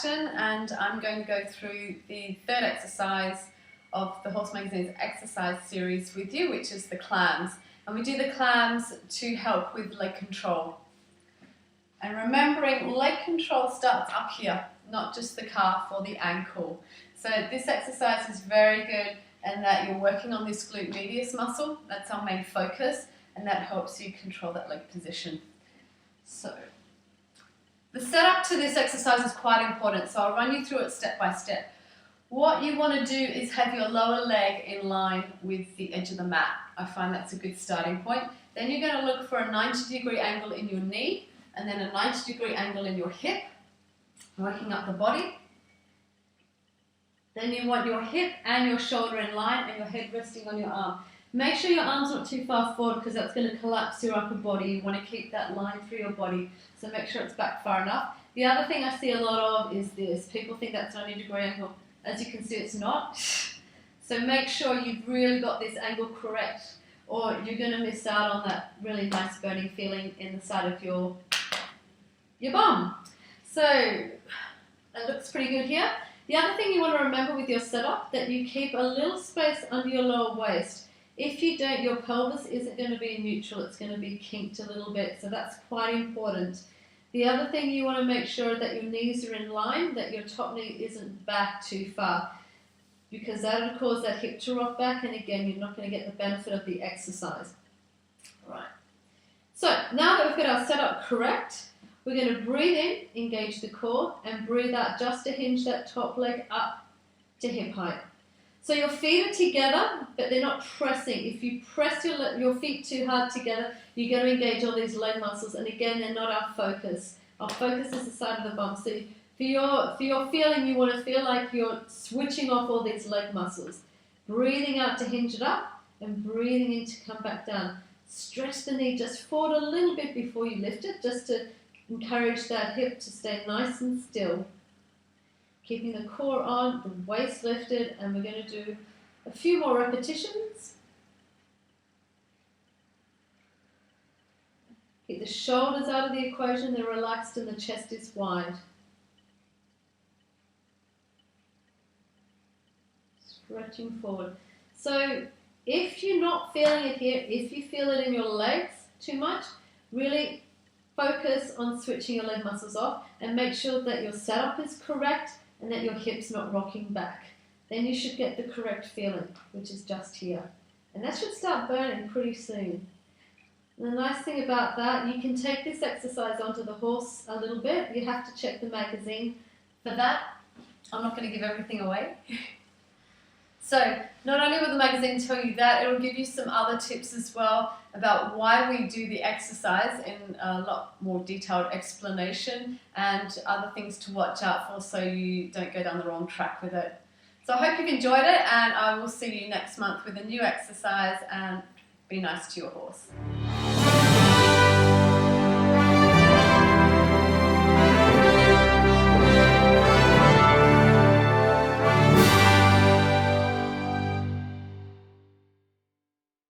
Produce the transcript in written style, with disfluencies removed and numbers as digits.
Ashton, and I'm going to go through the third exercise of the Horse Magazine's exercise series with you, which is the clams. And we do the clams to help with leg control. And remembering leg control starts up here, not just the calf or the ankle. So this exercise is very good in that you're working on this glute medius muscle. That's our main focus, and that helps you control that leg position. So the setup to this exercise is quite important, so I'll run you through it step by step. What you want to do is have your lower leg in line with the edge of the mat. I find that's a good starting point. Then you're going to look for a 90-degree angle in your knee, and then a 90-degree angle in your hip, working up the body. Then you want your hip and your shoulder in line and your head resting on your arm. Make sure your arm's not too far forward because that's going to collapse your upper body. You want to keep that line through your body, so make sure it's back far enough. The other thing I see a lot of is this. People think that's 90-degree angle. As you can see, it's not. So make sure you've really got this angle correct, or you're going to miss out on that really nice burning feeling in the side of your bum. So that looks pretty good here. The other thing you want to remember with your setup, that you keep a little space under your lower waist. If you don't, your pelvis isn't going to be neutral, it's going to be kinked a little bit, so that's quite important. The other thing you want to make sure that your knees are in line, that your top knee isn't back too far, because that will cause that hip to rock back, and again, you're not going to get the benefit of the exercise. Right. So now that we've got our setup correct, we're going to breathe in, engage the core, and breathe out just to hinge that top leg up to hip height. So your feet are together, but they're not pressing. If you press your feet too hard together, you're going to engage all these leg muscles, and again, they're not our focus. Our focus is the side of the bum. So for your feeling, you want to feel like you're switching off all these leg muscles. Breathing out to hinge it up, and breathing in to come back down. Stretch the knee just forward a little bit before you lift it, just to encourage that hip to stay nice and still. Keeping the core on, the waist lifted, and we're going to do a few more repetitions. Keep the shoulders out of the equation, they're relaxed and the chest is wide. Stretching forward. So if you're not feeling it here, if you feel it in your legs too much, really focus on switching your leg muscles off and make sure that your setup is correct and that your hip's not rocking back. Then you should get the correct feeling, which is just here. And that should start burning pretty soon. And the nice thing about that, you can take this exercise onto the horse a little bit. You have to check the magazine for that. I'm not going to give everything away. So not only will the magazine tell you that, it will give you some other tips as well about why we do the exercise in a lot more detailed explanation, and other things to watch out for so you don't go down the wrong track with it. So I hope you've enjoyed it, and I will see you next month with a new exercise, and be nice to your horse.